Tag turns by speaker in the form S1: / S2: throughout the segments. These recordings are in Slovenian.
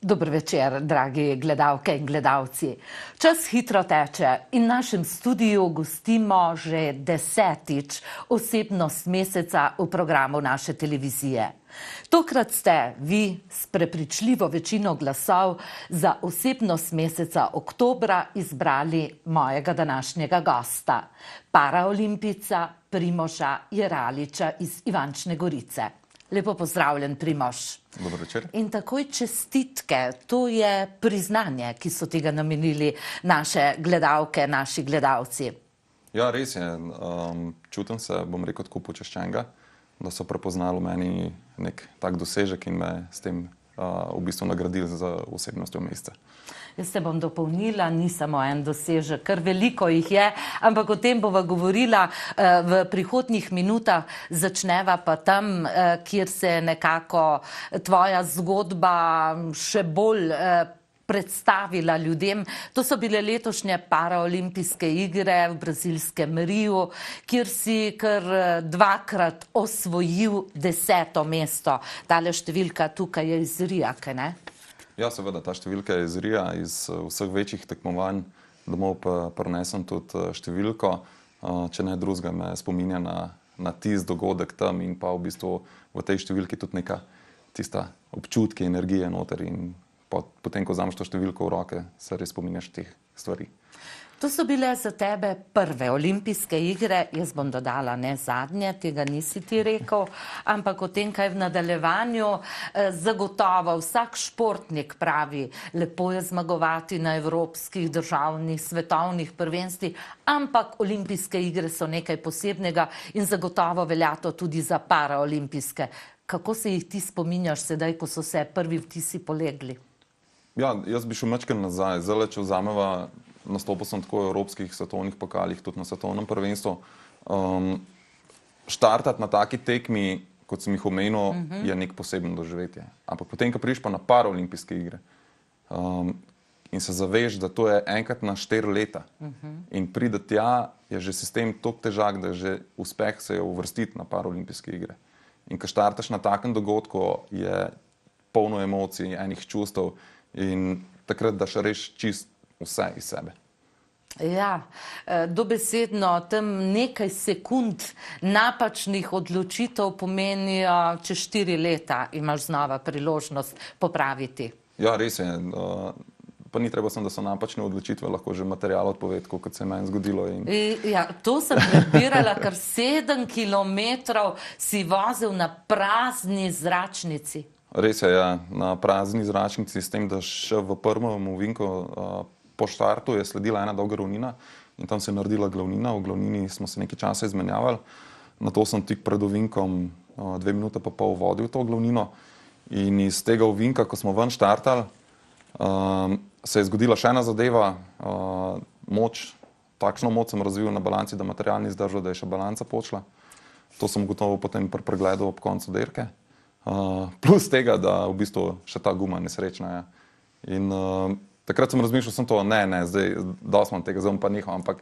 S1: Dober večer, dragi gledalke in gledalci. Čas hitro teče in v našem studiu gostimo že 10. osebnost meseca v programu naše televizije. Tokrat ste vi s prepričljivo večino glasov za osebnost meseca oktobra izbrali mojega današnjega gosta, paraolimpijca Primoža Jeraliča iz Ivančne Gorice. Lepo pozdravljen, Primož.
S2: Dober večer.
S1: In takoj čestitke, to je priznanje, ki so tega namenili naše gledalke, naši gledalci.
S2: Ja, res je. Čutim se, bom rekel, tako počaščenega, da so prepoznali v meni nek tak dosežek in me s tem v bistvu nagradili za osebnostjo meseca.
S1: Jaz se bom dopolnila, ni samo en dosežek, kar veliko jih je, ampak o tem bova govorila v prihodnjih minutah. Začneva pa tam, kjer se nekako tvoja zgodba še bolj predstavila ljudem. To so bile letošnje paraolimpijske igre v brazilskem Riu, kjer si kar dvakrat osvojil 10. mesto. Tale številka tukaj je iz Rija, kaj ne?
S2: Ja, seveda, ta številka je iz Rija, iz vseh večjih tekmovanj. Domov pa prinesem tudi številko, če ne drugega me spominja na tisti dogodek tam in pa v bistvu v tej številki tudi neka tista občutki, energije noter in potem, ko vzameš to številko v roke, se res spominjaš teh stvari.
S1: To so bile za tebe prve olimpijske igre, jaz bom dodala ne zadnje, tega nisi ti rekel, ampak o tem, kaj v nadaljevanju zagotovo vsak športnik pravi, lepo je zmagovati na evropskih, državnih, svetovnih prvenstvih, ampak olimpijske igre so nekaj posebnega in zagotovo velja to tudi za paraolimpijske. Kako se jih ti spominjaš sedaj, ko so se prvi vtisi polegli?
S2: Ja, jaz bi šel mačken nazaj. Zdaj, če vzameva, nastopil sem tako v evropskih svetovnih pokalih, tudi na svetovnem prvenstvu. Štartati na taki tekmi, kot sem jih omenil, je nek poseben doživetje. Ampak potem, ko prideš pa na paraolimpijske igre in se zaveš, da to je enkrat na 4 leta in pride tja, je že sistem toliko težak, da že uspeh se je uvrstiti na paraolimpijske igre. In ko štartaš na takem dogodku, je polno emocij, enih čustev in takrat daš res čist vse iz sebe.
S1: Ja, dobesedno tam nekaj sekund napačnih odločitev pomenijo, čez 4 leta imaš znova priložnost popraviti.
S2: Ja, res je. Pa ni treba sem, da so napačne odločitve, lahko že material odpoved, kot se je meni zgodilo.
S1: Ja, to sem prebirala, kar 7 kilometrov si vozil na prazni zračnici.
S2: Res je, ja, na prazni zračnici, s tem, da še v prvem ovinku po štartu je sledila ena dolga ravnina in tam se je naredila glavnina. V glavnini smo se nekaj časa izmenjavali. Nato sem tik pred ovinkom 2 minute pa pol vodil to glavnino in iz tega ovinka, ko smo ven štartali, se je zgodila še ena zadeva. Takšno moč sem razvil na balanci, da material ni zdržal, da je še balanca počela. To sem gotovo potem pri pregledu ob koncu dirke. Plus tega, da v bistvu še ta guma nesrečna je. In takrat sem razmišljal, sem to, zdaj dal sem tega, zdaj bom pa nehal, ampak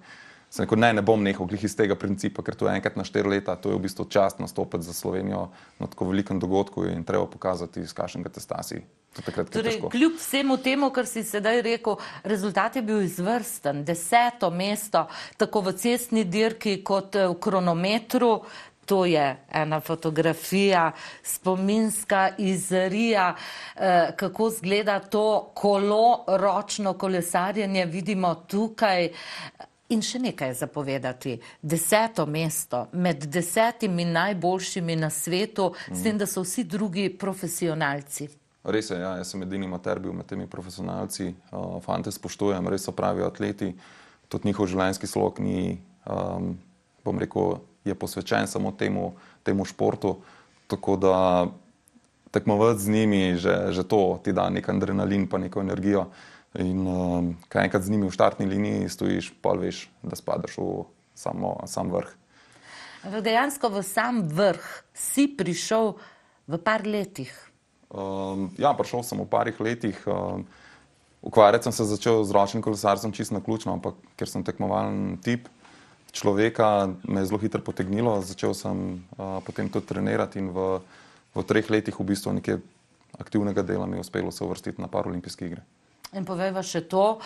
S2: sem rekel, ne bom nehal, glih iz tega principa, ker to je enkrat na 4 leta, to je v bistvu čast nastopiti za Slovenijo na tako velikem dogodku in treba pokazati, iz kakšnega testa si.
S1: Torej, kljub vsemu temu, kar si sedaj rekel, rezultat je bil izvrsten, 10. mesto, tako v cestni dirki kot v kronometru. To je ena fotografija spominska iz Rija, kako izgleda to kolo, ročno kolesarjenje, vidimo tukaj. In še nekaj zapovedati, 10. mesto med 10 najboljšimi na svetu, s tem, da so vsi drugi profesionalci.
S2: Res je, ja, jaz sem edini amater bil med temi profesionalci, fante spoštujem, res so pravi atleti, tudi njihov življenjski slog ni, bom rekel, je posvečen samo temu športu, tako da tekmovati z njimi, že to ti da nek adrenalin pa neko energijo in kaj enkrat z njimi v štartni liniji stojiš, pa veš, da spadaš v sam vrh.
S1: Dejansko v sam vrh si prišel v par letih.
S2: Ja, prišel sem v parih letih. Ukvarjati sem se začel z ročnim kolesarstvom čisto naključno, ampak ker sem tekmovalen tip človeka, me je zelo hitro potegnilo. Začel sem potem tudi trenirati in v 3 letih v bistvu nekje aktivnega dela mi je uspelo se uvrstiti na paraolimpijske igre.
S1: In povejva še to,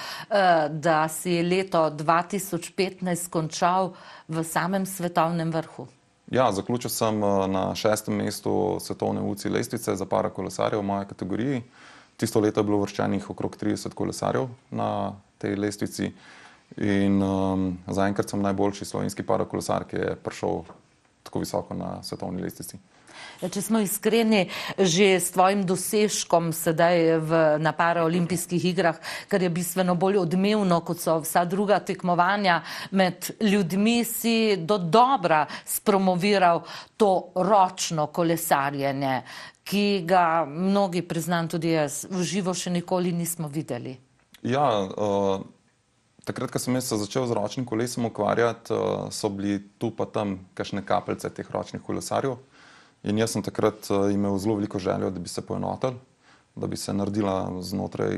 S1: da si leto 2015 končal v samem svetovnem vrhu.
S2: Ja, zaključil sem na 6. mestu svetovne UCI lestvice za parakolesarje v moji kategoriji. Tisto leto je bilo uvrščenih okrog 30 kolesarjev na tej lestvici in zaenkrat sem najboljši slovenski parakolesar, ki je prišel tako visoko na svetovni lestvici.
S1: Če smo iskreni, že s tvojim dosežkom sedaj na paraolimpijskih igrah, kar je bistveno bolj odmevno, kot so vsa druga tekmovanja, med ljudmi si do dobra spromoviral to ročno kolesarjenje, ki ga mnogi, priznam tudi jaz, v živo še nikoli nismo videli.
S2: Ja, takrat, ko sem se začel z ročnim kolesom ukvarjati, so bili tu pa tam kakšne kapljice teh ročnih kolesarjev. In jaz sem takrat imel zelo veliko željo, da bi se poenotili, da bi se naredila znotraj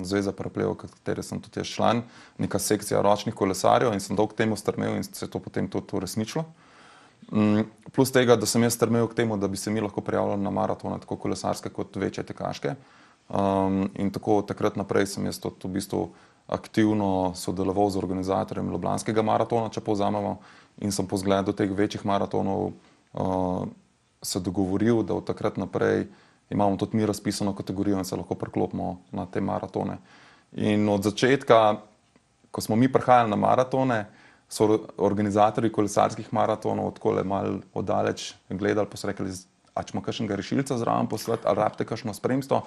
S2: Zveze paraplejev, katere sem tudi jaz član, neka sekcija ročnih kolesarjev in sem dolgo k temu strmel in se je to potem tudi uresničilo. Plus tega, da sem jaz strmel k temu, da bi se mi lahko prijavljali na maratone, tako kolesarske kot večje tekaške. In tako takrat naprej sem jaz tudi v bistvu aktivno sodeloval z organizatorjem Ljubljanskega maratona, če povzamemo, in sem po zgledu teh večjih maratonov se dogovoril, da od takrat naprej imamo tudi mi razpisano kategorijo in se lahko priklopimo na te maratone. In od začetka, ko smo mi prihajali na maratone, so organizatorji kolesarskih maratonov takole malo oddaleč gledali, pa so rekli, a če ima kakšnega rešilca zraven poslati, ali rabite kakšno spremstvo,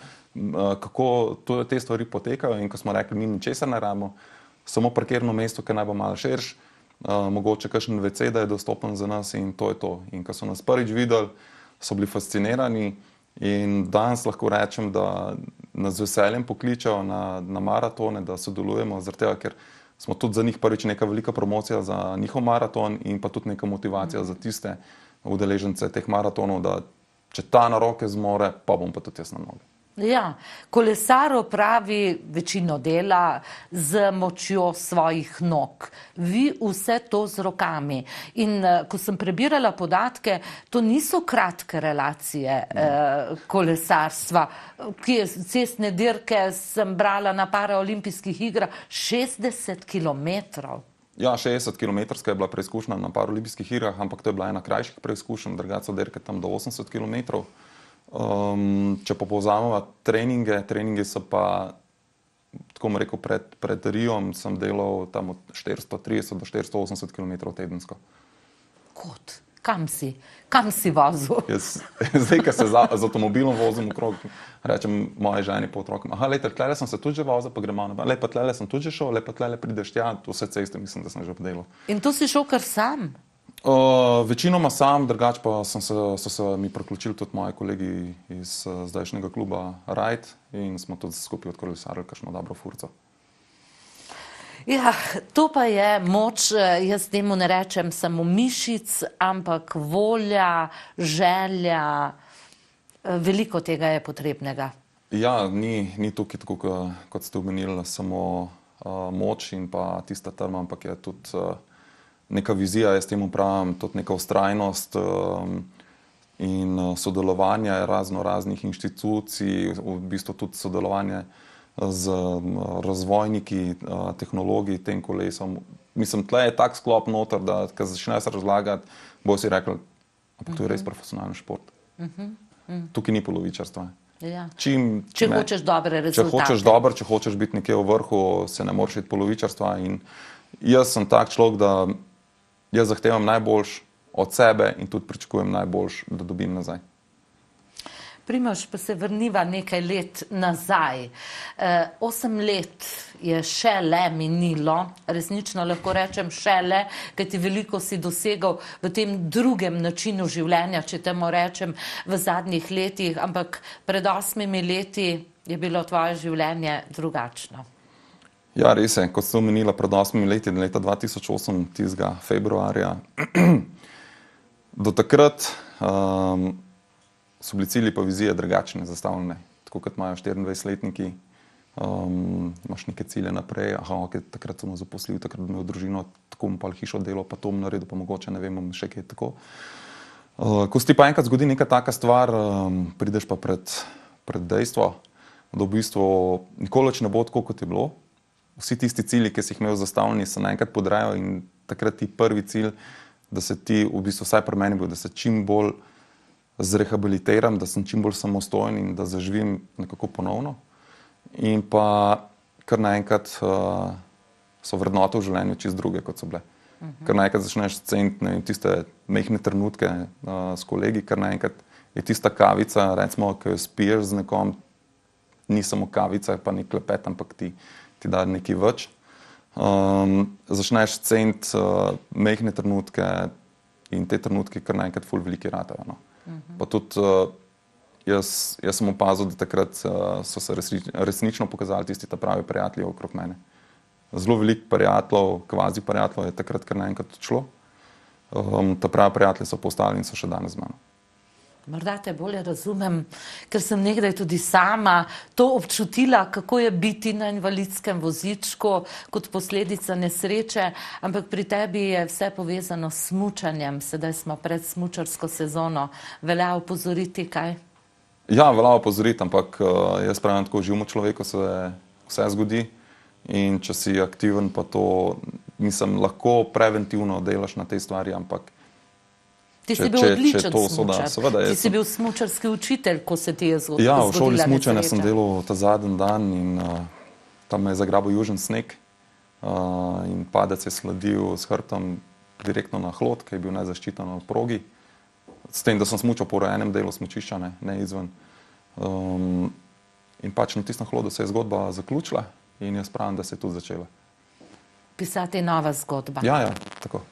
S2: kako te stvari potekajo, in ko smo rekli, mi ničesar ne rabimo, samo parkirno mesto, ki naj bo malo širše, mogoče kakšen WC, da je dostopen za nas, in to je to. In ko so nas prvič videli, so bili fascinirani in danes lahko rečem, da nas z veseljem pokličejo na maratone, da sodelujemo, zaradi tega, ker smo tudi za njih prvič neka velika promocija za njihov maraton in pa tudi neka motivacija za tiste udeležence teh maratonov, da če ta na roke zmore, pa bom pa tudi jaz na noge.
S1: Ja, kolesar opravi večino dela z močjo svojih nog. Vi vse to z rokami. In ko sem prebirala podatke, to niso kratke relacije kolesarstva. Cestne dirke sem brala na paraolimpijskih igrah 60 kilometrov.
S2: Ja, 60-kilometrska je bila preizkušnja na paraolimpijskih igrah, ampak to je bila ena krajših preizkušenj, drugače so dirke tam do 80 kilometrov. Če pa povzamemo treninge so pa, tako bom rekel, pred Rijom sem delal tam od 430 do 480 km tedensko.
S1: Kot? Kam si? Kam si vozil?
S2: Zdaj, ko se z avtomobilom vozim okrog, rečem moje ženi pa otrokom, lejte, tlele sem se tudi že vozil, pa gremo na lepa tlele sem tudi že šel, lepa tlele prideš tja, vse ceste mislim, da sem že obdelal.
S1: In to si šel kar sam?
S2: Večinoma sam, drugače pa so se mi priključili tudi moji kolegi iz zdajšnjega kluba Ride in smo tudi skupaj odkolesarili kakšno dobro furco.
S1: Ja, to pa je moč, jaz temu ne rečem samo mišic, ampak volja, želja, veliko tega je potrebnega.
S2: Ja, ni tukaj tako, kot ste omenili, samo moč in pa tista trma, ampak je tudi neka vizija, jaz temu pravim, tudi neka vztrajnost in sodelovanje raznih inštitucij, v bistvu tudi sodelovanje z razvojniki tehnologij tem kolesom. Mislim, tle je tak sklop noter, da ko začneš razlagati, bo si rekel, ampak to je res profesionalni šport. Tukaj ni polovičarstva.
S1: Ja. Če hočeš dobre rezultate.
S2: Če hočeš biti nekje v vrhu, se ne moreš iti polovičarstva in jaz sem tak človek, da jaz zahtevam najboljš od sebe in tudi pričakujem najboljš, da dobim nazaj.
S1: Primož, pa se vrniva nekaj let nazaj. 8 let je šele minilo, resnično lahko rečem šele, kajti veliko si dosegal v tem drugem načinu življenja, če temu rečem, v zadnjih letih, ampak pred 8 leti je bilo tvoje življenje drugačno.
S2: Ja, res je, kot ste omenila, pred 8 leti, leta 2008, tistega februarja. Do takrat so bili cilji pa vizije drugačne zastavljene, tako kot imajo 24-letniki, imaš neke cilje naprej, takrat sem zaposlil, takrat bom imel družino, tako bom pa hišo delal, pa to bom naredil, pa mogoče ne vem, še kaj tako. Ko se ti pa enkrat zgodi neka taka stvar, prideš pa pred pred dejstvo, da v bistvu nikoli več ne bo tako, kot je bilo. Vsi tisti cilji, ki si jih imel zastavljeni, se naenkrat podrejo in takrat ti prvi cilj, da se ti, v bistvu vsaj pri meni bil, da se čim bolj zrehabilitiram, da sem čim bolj samostojen in da zaživim nekako ponovno. In pa kar naenkrat so vrednote v življenju čist druge, kot so bile. Kar naenkrat začneš ceniti tiste mehne trenutke s kolegi, kar naenkrat je tista kavica, recimo, ki jo spiješ z nekom, ni samo kavica, pa nek klepet, ampak ti da nekaj več. Začneš ceniti mehne trenutke in te trenutke kar naenkrat ful veliki ratajo. No. Pa tudi jaz sem opazil, da takrat so se resnično pokazali tisti ta pravi prijatelji okrog mene. Zelo veliko prijateljev, kvazi prijateljev je takrat kar naenkrat odšlo. Ta pravi prijatelji so postali in so še danes z mano.
S1: Morda te bolje razumem, ker sem nekdaj tudi sama to občutila, kako je biti na invalidskem vozičku kot posledica nesreče, ampak pri tebi je vse povezano s smučanjem. Sedaj smo pred smučarsko sezono. Velja opozoriti kaj?
S2: Ja, velja opozoriti, ampak jaz pravim tako, živimo človeku se vse zgodi in če si aktiven, pa to, mislim, lahko preventivno delaš na tej stvari, ampak
S1: Ti si bil odličen smučar. Ti si bil smučarski učitelj, ko se ti je zgodila nesreča.
S2: Ja, v šoli smučanja sem delal ta zadnji dan in tam me je zagrabil južen sneg in padec je sledil s hrbtom direktno na hlod, ki je bil nezaščiten na progi. S tem, da sem smučal po enem delu smučišča, ne izven. In pač na tistem hlodu se je zgodba zaključila in jaz pravim, da se je tudi začela.
S1: Pisati nova zgodba.
S2: Ja, tako.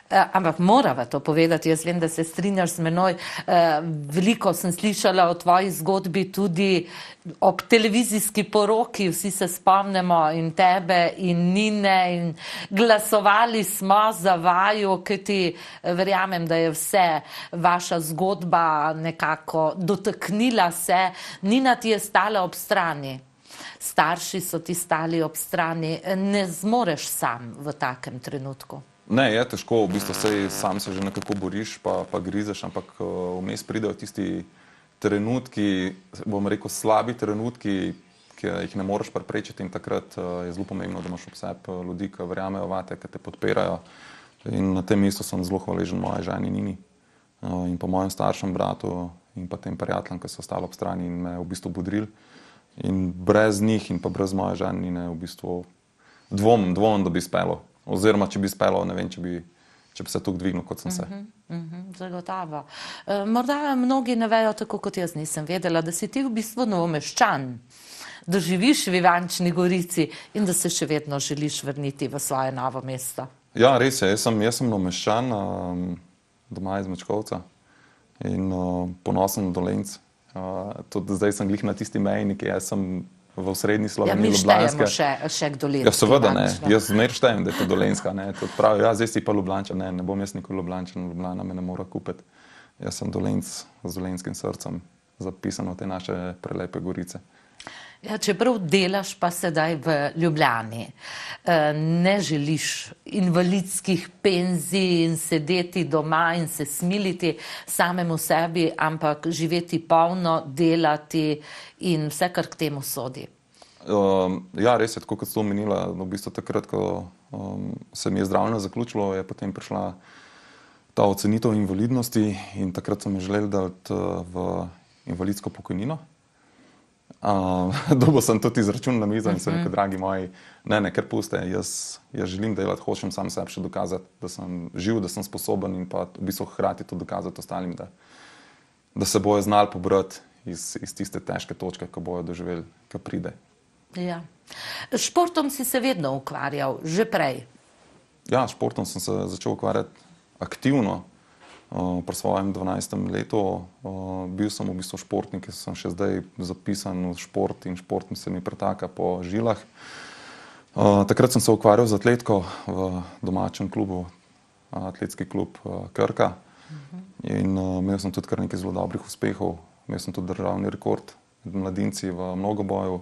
S1: Ampak morava to povedati, jaz vem, da se strinjaš z menoj. Veliko sem slišala o tvoji zgodbi tudi ob televizijski poroki, vsi se spomnimo in tebe in Nine in glasovali smo za vaju, ker ti verjamem, da je vse vaša zgodba nekako dotaknila se. Nina ti je stala ob strani. Starši so ti stali ob strani. Ne zmoreš sam v takem trenutku.
S2: Ne, je težko, v bistvu sam se že nekako boriš, pa grizeš, ampak vmes pridejo tisti trenutki, bom rekel, slabi trenutki, ki jih ne moreš preprečiti in takrat je zelo pomembno, da imaš ob sebi ljudi, ki verjamejo vate, ki te podpirajo. In na tem mestu sem zelo hvaležen moji ženi Nini in pa mojim staršem bratu in pa tem prijateljem, ki so stali ob strani in me v bistvu bodrili. In brez njih in pa brez moje žene Nine v bistvu dvomim, da bi spelo. Oziroma, če bi spelo, ne vem, če bi se tako dvignil, kot sem se.
S1: Zagotovo. Morda mnogi ne vejo, tako kot jaz nisem vedela, da si ti v bistvu Novomeščan, da živiš v Ivančni Gorici in da se še vedno želiš vrniti v svoje Novo mesto.
S2: Ja, res je. Jaz sem Novomeščan, doma iz Mečkovca in ponosen Dolenjec. Tudi zdaj sem glih na tisti meji, nekje jaz sem v srednji Sloveniji, Ljubljanske.
S1: Ja, mi štejemo še k Dolenjski.
S2: Ja, seveda ne. Jaz zmer štejem, da je to Dolenjska. Tudi pravi, ja, zdaj si pa Ljubljančan. Ne bom jaz nikoli Ljubljančan, Ljubljana me ne mora kupiti. Jaz sem Dolenjec z dolenjskim srcem zapisan v te naše prelepe Gorice.
S1: Ja, čeprav delaš pa sedaj v Ljubljani, ne želiš invalidskih penzij in sedeti doma in se smiliti samemu sebi, ampak živeti polno, delati in vse, kar k temu sodi.
S2: Ja, res je, tako kot so omenila, v bistvu takrat, ko se mi je zdravljenje zaključilo, je potem prišla ta ocenitev invalidnosti in takrat so me želeli dati v invalidsko pokojnino. Dobil sem tudi izračun na mizo in sem rekel, dragi moji, ne, ker puste, jaz želim delati, hočem sam sebi še dokazati, da sem živ, da sem sposoben in pa v bistvu hkrati to dokazati ostalim, da se bojo znali pobrati iz tiste težke točke, ko bojo doživeli, ko pride.
S1: Ja. Športom si se vedno ukvarjal, že prej?
S2: Ja, športom sem se začel ukvarjati aktivno. Pri svojem 12. letu bil sem v bistvu športnik, sem še zdaj zapisan v šport in šport se mi pretaka po žilah. Takrat sem se ukvarjal z atletiko v domačem klubu, atletski klub Krka. In imel sem tudi kar nekaj zelo dobrih uspehov. Imel sem tudi državni rekord med mladinci v mnogoboju.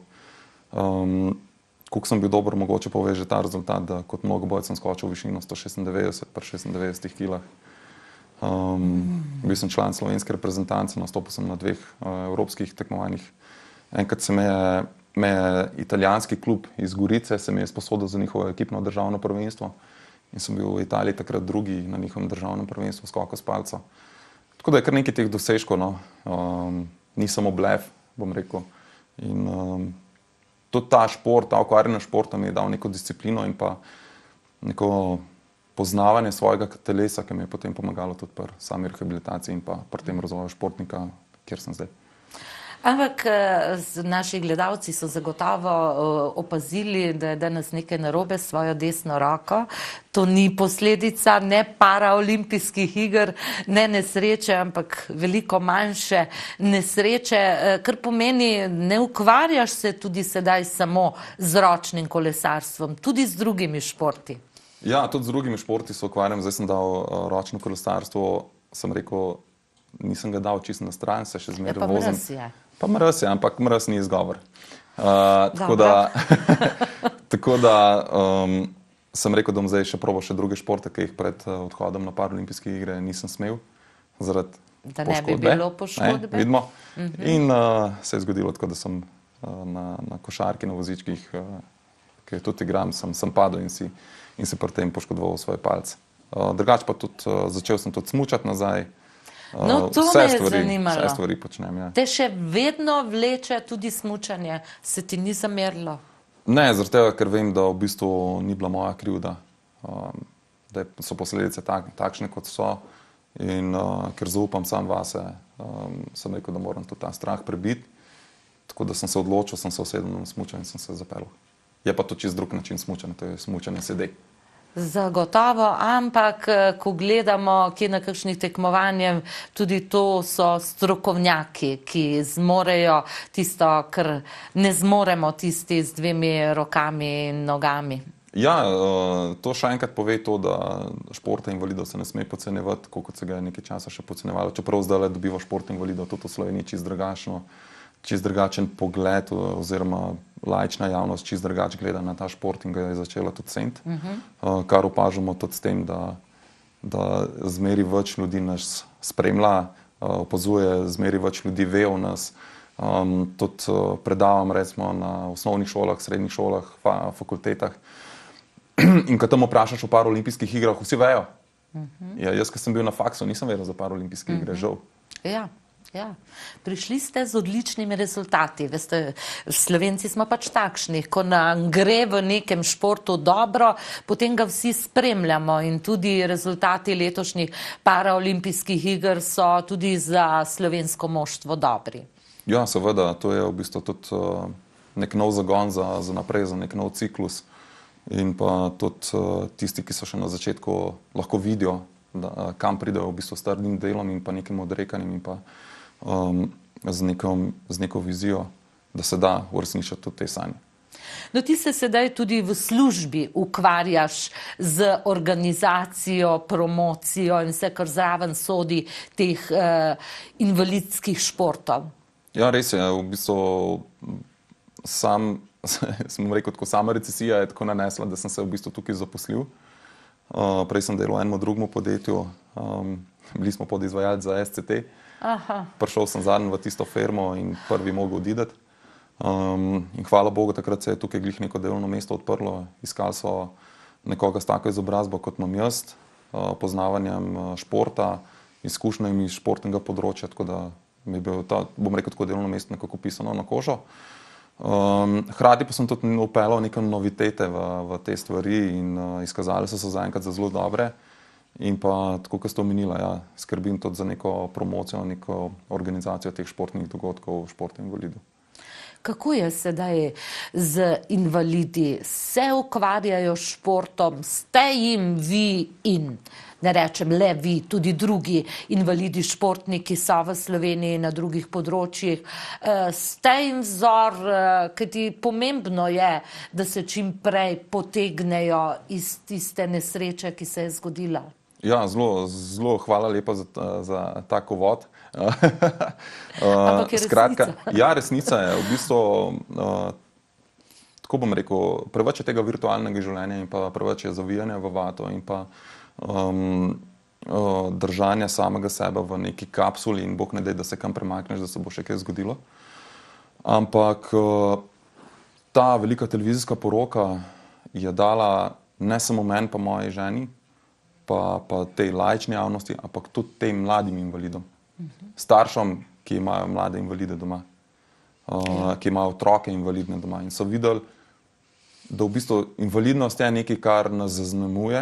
S2: Koliko sem bil dober, mogoče pove že ta rezultat, da kot mnogobojec sem skočil v višino 196 pri 96 kilah. Bil sem član slovenske reprezentance, nastopil sem na 2 evropskih tekmovanjih. Enkrat me je italijanski klub iz Gorice se mi je sposodil za njihovo ekipno državno prvenstvo in sem bil v Italiji takrat drugi na njihovem državnem prvenstvu skoka s palco. Tako da je kar nekaj teh dosežkov, no. Ni samo blef, bom rekel. In tudi ta šport, ta ukvarjanje športom mi je dal neko disciplino in pa neko poznavanje svojega telesa, ki mi je potem pomagalo tudi pri sami rehabilitaciji in pa pri tem razvoju športnika, kjer sem zdaj.
S1: Ampak naši gledalci so zagotovo opazili, da je danes nekaj narobe s svojo desno roko. To ni posledica ne paraolimpijskih iger, ne nesreče, ampak veliko manjše nesreče, kar pomeni, ne ukvarjaš se tudi sedaj samo z ročnim kolesarstvom, tudi z drugimi športi.
S2: Ja, tudi z drugimi športi se ukvarjam. Zdaj sem dal ročno kolesarstvo, sem rekel, nisem ga dal čisto na stran, se še zmeraj vozim.
S1: Mraz je.
S2: Pa mraz je, ampak mraz ni izgovor. Tako da sem rekel, da bom zdaj še probal še druge športe, ki jih pred odhodom na paraolimpijske igre nisem smel, zaradi
S1: da ne bi bilo poškodbe.
S2: Vidimo. In se je zgodilo tako, da sem na košarki, na vozičkih, ki tudi igram, sem padel in si pri tem poškodoval svoje palce. Drugače pa tudi začel sem tudi smučati nazaj.
S1: No, to me je zanimalo.
S2: Vse stvari počnem, ja.
S1: Te še vedno vleče tudi smučanje, se ti ni zamerilo?
S2: Ne, zaradi tega, ker vem, da v bistvu ni bila moja krivda, da so posledice takšne, kot so in ker zaupam sam vase, sem rekel, da moram tudi ta strah prebiti, tako da sem se odločil, sem se usedel na smučanje in sem se zapeljal. Je pa to čist drug način smučanja, to je smučanje sede.
S1: Zagotovo, ampak ko gledamo, kje na kakšnih tekmovanjem, tudi to so strokovnjaki, ki zmorejo tisto, kar ne zmoremo tisti z 2 rokami in nogami.
S2: Ja, to še enkrat pove to, da športa invalidov se ne sme podcenjevati, kot se ga je nekaj časa še podcenjevalo. Čeprav zdaj dobiva šport invalidov tudi v Sloveniji čist drugačen pogled oziroma laična javnost čist drugače gleda na ta šport in ga je začela tudi ceniti, kar opažamo tudi s tem, da zmeri več ljudi nas spremlja, opazuje, zmeri več ljudi ve o nas. Tudi predavam recimo na osnovnih šolah, srednjih šolah, fakultetah. In ko tam vprašaš o paraolimpijskih igrah, vsi vejo. Ja, jaz, ko sem bil na faksu, nisem vedel za paraolimpijske igre, žal.
S1: Ja. Prišli ste z odličnimi rezultati. Veste, Slovenci smo pač takšni, ko nam gre v nekem športu dobro, potem ga vsi spremljamo in tudi rezultati letošnjih paraolimpijskih iger so tudi za slovensko moštvo dobri.
S2: Ja, seveda, to je v bistvu tudi nek nov zagon za naprej, za nek nov ciklus in pa tudi tisti, ki so še na začetku, lahko vidijo, kam pridejo v bistvu s trdim delom in pa nekim odrekanjem in pa z neko vizijo, da se da uresničiti tudi te sanje.
S1: No, ti se sedaj tudi v službi ukvarjaš z organizacijo, promocijo in vse, kar zraven sodi teh invalidskih športov.
S2: Ja, res je. V bistvu sem rekel, tako sama recesija je tako nanesla, da sem se v bistvu tukaj zaposlil. Prej sem delal enemu drugemu podjetju, bili smo podizvajalci za SCT. Prišel sem zadnji v tisto firmo in prvi mogel odideti. In hvala Bogu, takrat se je tukaj glih neko delovno mesto odprlo. Iskali so nekoga s tako izobrazbo, kot imam jaz, poznavanjem športa, izkušnjami iz športnega področja, tako da mi je bilo ta, bom rekel, tako delovno mesto nekako pisano na kožo. Hkrati pa sem tudi upeljal neke novitete v te stvari in izkazali so se zaenkrat za zelo dobre. In pa, tako kot ste omenila, ja, skrbim tudi za neko promocijo, neko organizacijo teh športnih dogodkov športnih invalidov.
S1: Kako je sedaj z invalidi? Se ukvarjajo s športom? Ste jim vi in, ne rečem le vi, tudi drugi invalidi športniki so v Sloveniji na drugih področjih. Ste jim vzor, kajti pomembno je, da se čim prej potegnejo iz tiste nesreče, ki se je zgodila?
S2: Ja, zelo hvala lepa za tak uvod.
S1: Ampak je resnica.
S2: Ja, resnica je. V bistvu, tako bom rekel, preveč je tega virtualnega življenja in pa preveč je zavijanja v vato in pa držanja samega sebe v neki kapsuli in bog ne daj, da se kam premakneš, da se bo še kaj zgodilo. Ampak ta velika televizijska poroka je dala ne samo meni pa moji ženi, pa tej laični javnosti, ampak tudi tem mladim invalidom. Staršem, ki imajo mlade invalide doma, ki imajo otroke invalidne doma in so videli, da v bistvu invalidnost je nekaj, kar nas zaznamuje,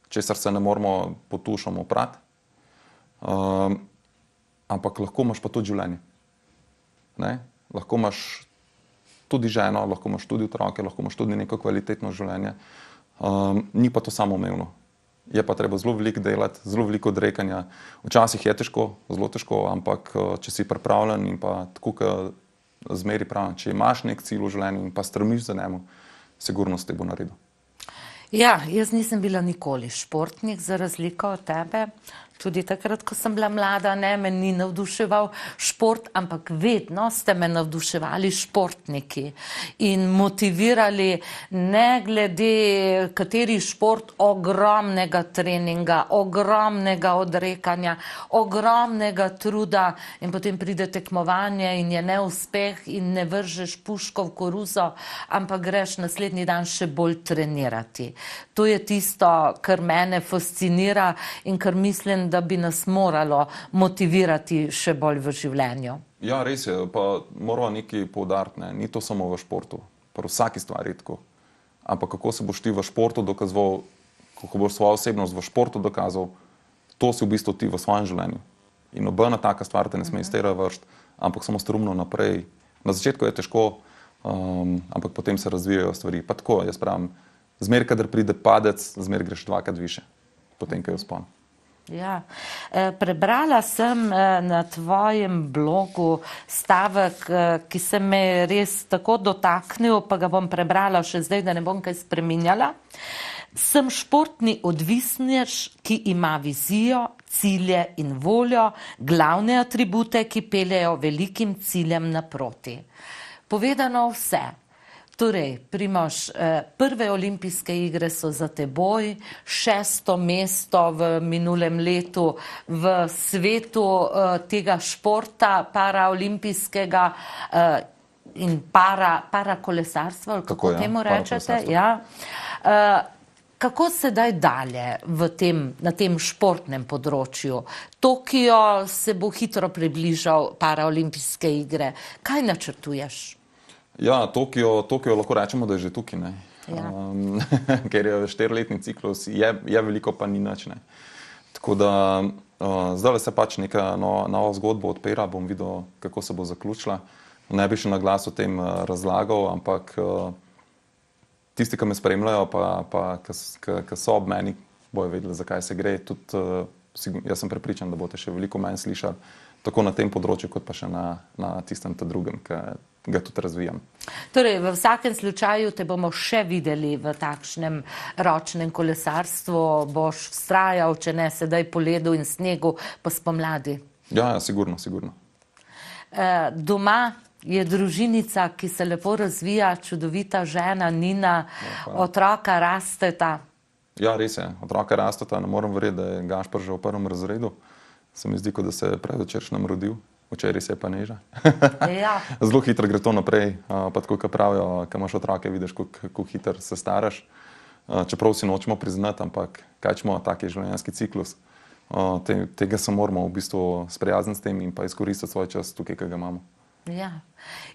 S2: česar se ne moramo pod tušom oprati, ampak lahko imaš pa tudi življenje. Ne? Lahko imaš tudi ženo, lahko imaš tudi otroke, lahko imaš tudi neko kvalitetno življenje. Ni pa to samoumevno. Je pa treba zelo veliko delati, zelo veliko odrekanja. Včasih je težko, zelo težko, ampak če si pripravljen in pa tako, kot zmeri pravim, če imaš nek cilj v življenju in pa stremiš za njemu, sigurno se te bo naredil.
S1: Ja, jaz nisem bila nikoli športnik, za razliko od tebe. Tudi takrat, ko sem bila mlada, ne, me ni navduševal šport, ampak vedno ste me navduševali športniki in motivirali, ne glede kateri šport, ogromnega treninga, ogromnega odrekanja, ogromnega truda in potem pride tekmovanje in je neuspeh in ne vržeš puško v koruzo, ampak greš naslednji dan še bolj trenirati. To je tisto, kar mene fascinira in kar mislim, da bi nas moralo motivirati še bolj v življenju.
S2: Ja, res je, pa moramo nekaj poudariti, ne? Ni to samo v športu, pri vsaki stvari tako. Ampak kako se boš ti v športu dokazoval, kako boš svojo osebnost v športu dokazal, to si v bistvu ti v svojem življenju. In nobena taka stvar te ne sme iz tega vršiti, ampak samo strumno naprej. Na začetku je težko, ampak potem se razvijajo stvari. Pa tako, jaz pravim, zmer, kadar pride padec, zmer greš dvakrat više, potem, ko je vzpon.
S1: Ja. Prebrala sem na tvojem blogu stavek, ki se me je res tako dotaknil, pa ga bom prebrala še zdaj, da ne bom kaj spreminjala. Sem športni odvisnež, ki ima vizijo, cilje in voljo, glavne atribute, ki peljejo velikim ciljem naproti. Povedano vse. Torej, Primož, prve olimpijske igre so za teboj, 6. mesto v minulem letu v svetu tega športa paraolimpijskega in parakolesarstva, kako temu rečete? Ja. Kako sedaj dalje na tem športnem področju? Tokio se bo hitro približal paraolimpijske igre. Kaj načrtuješ?
S2: Ja, Tokio lahko rečemo, da je že tukaj, ne. Ja. Ker je 4-letni ciklus, je veliko, pa ni nič, ne. Tako da zdaj se pač neka nova zgodba odpira, bom videl, kako se bo zaključila. Ne bi še na glas o tem razlagal, ampak tisti, ki me spremljajo, pa ki so ob meni, bojo vedeli, zakaj se gre. Tudi jaz sem prepričan, da boste še veliko manj slišali, tako na tem področju, kot pa še na tistem drugem, ki ga tudi razvijam.
S1: Torej, v vsakem slučaju te bomo še videli v takšnem ročnem kolesarstvu, boš vztrajal, če ne sedaj po ledu in snegu, pa spomladi.
S2: Ja, sigurno.
S1: Doma je družinica, ki se lepo razvija, čudovita žena, Nina, otroka rasteta.
S2: Ja, res je, otroka rasteta, ne morem verjeti, da je Gašper že v 1. razredu. Se mi zdi, kot da se je predvčerajšnjem rodil. Včeraj se je pa Neža.
S1: Ja.
S2: Zelo hitro gre to naprej, pa tako, kot pravijo, ko imaš otroke, vidiš, kako hitro se staraš. Čeprav si nočemo priznati, ampak kaj čemo, tak je življenjski ciklus. Tega se moramo v bistvu sprijazniti s tem in pa izkoristiti svoj čas tukaj, ki ga imamo.
S1: Ja.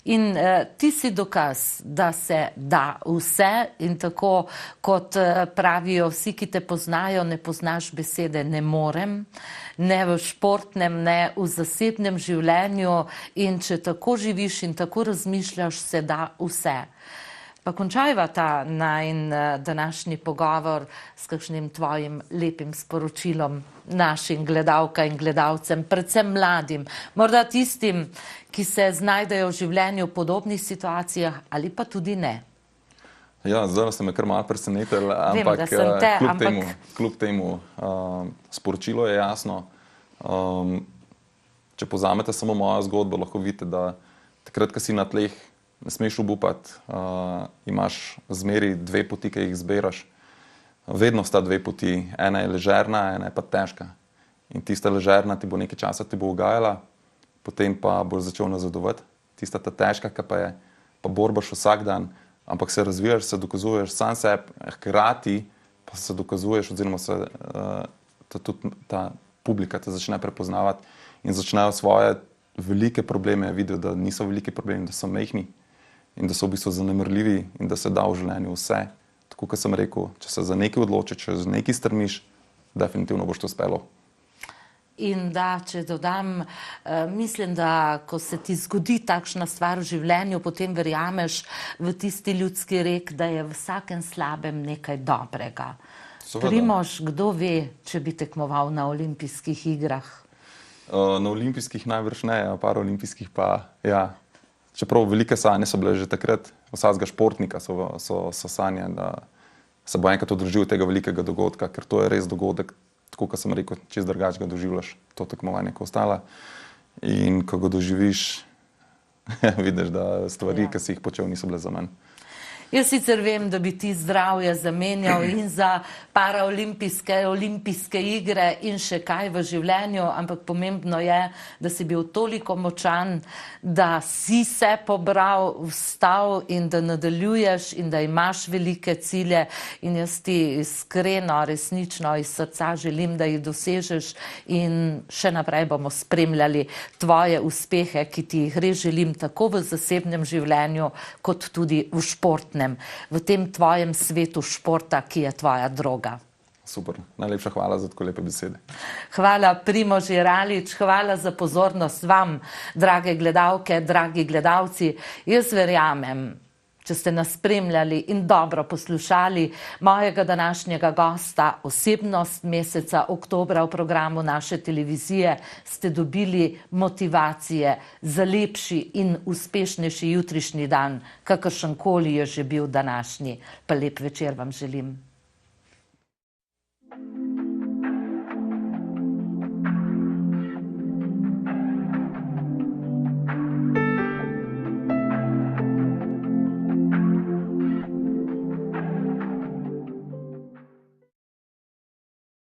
S1: In ti si dokaz, da se da vse in tako, kot pravijo vsi, ki te poznajo, ne poznaš besede ne morem, ne v športnem, ne v zasebnem življenju in če tako živiš in tako razmišljaš, se da vse. Pa končajva ta najin današnji pogovor s kakšnim tvojim lepim sporočilom našim gledalkam in gledalcem, predvsem mladim, morda tistim, ki se znajdejo v življenju v podobnih situacijah ali pa tudi ne.
S2: Ja, zdaj ste me kar malo presenetili, ampak kljub temu sporočilo je jasno. Če povzamete samo mojo zgodbo, lahko vidite, da takrat, ko si na tleh, ne smeš obupati, imaš zmeri 2 poti, ki jih izbiraš. Vedno sta 2 poti, ena je ležerna, ena je pa težka. In tista ležerna ti bo nekaj časa ti bo ugajala, potem pa boš začel nazadovati. Tista ta težka, ki pa je, pa borbaš vsak dan, ampak se razvijaš, se dokazuješ sam sebi, hkrati pa se dokazuješ, oziroma se tudi ta publika te začne prepoznavati in začnejo svoje velike probleme videti, da niso veliki problemi, da so majhni in da so v bistvu zanemarljivi in da se da v življenju vse. Tako kot sem rekel, če se za nekaj odločiš, če za nekaj strmiš, definitivno boš to uspelo.
S1: In da, če dodam, mislim, da ko se ti zgodi takšna stvar v življenju, potem verjameš v tisti ljudski rek, da je v vsakem slabem nekaj dobrega. Primož, kdo ve, če bi tekmoval na olimpijskih igrah?
S2: Na olimpijskih najbrž ne, a paraolimpijskih pa ja. Čeprav velike sanje so bile že takrat, vsakega športnika so sanje, da se bo enkrat odrežil tega velikega dogodka, ker to je res dogodek, tako kot sem rekel, čist drugače ga doživljaš, to tekmovanje kot ostala. In ko ga doživiš, vidiš, da stvari, ki si jih počel, niso bile za menj.
S1: Jaz sicer vem, da bi ti zdravje zamenjal in za paraolimpijske, olimpijske igre in še kaj v življenju, ampak pomembno je, da si bil toliko močan, da si se pobral, vstal in da nadaljuješ in da imaš velike cilje. In jaz ti iskreno, resnično iz srca želim, da jih dosežeš in še naprej bomo spremljali tvoje uspehe, ki ti jih res želim tako v zasebnem življenju, kot tudi v športnem. V tem tvojem svetu športa, ki je tvoja droga.
S2: Super, najlepša hvala za tako lepe besede.
S1: Hvala, Primož Jeralič, hvala za pozornost vam, drage gledalke, dragi gledalci. Jaz verjamem, če ste nas spremljali in dobro poslušali mojega današnjega gosta, osebnost meseca oktobra v programu naše televizije, ste dobili motivacije za lepši in uspešnejši jutrišnji dan, kakršenkoli je že bil današnji. Pa lep večer vam želim.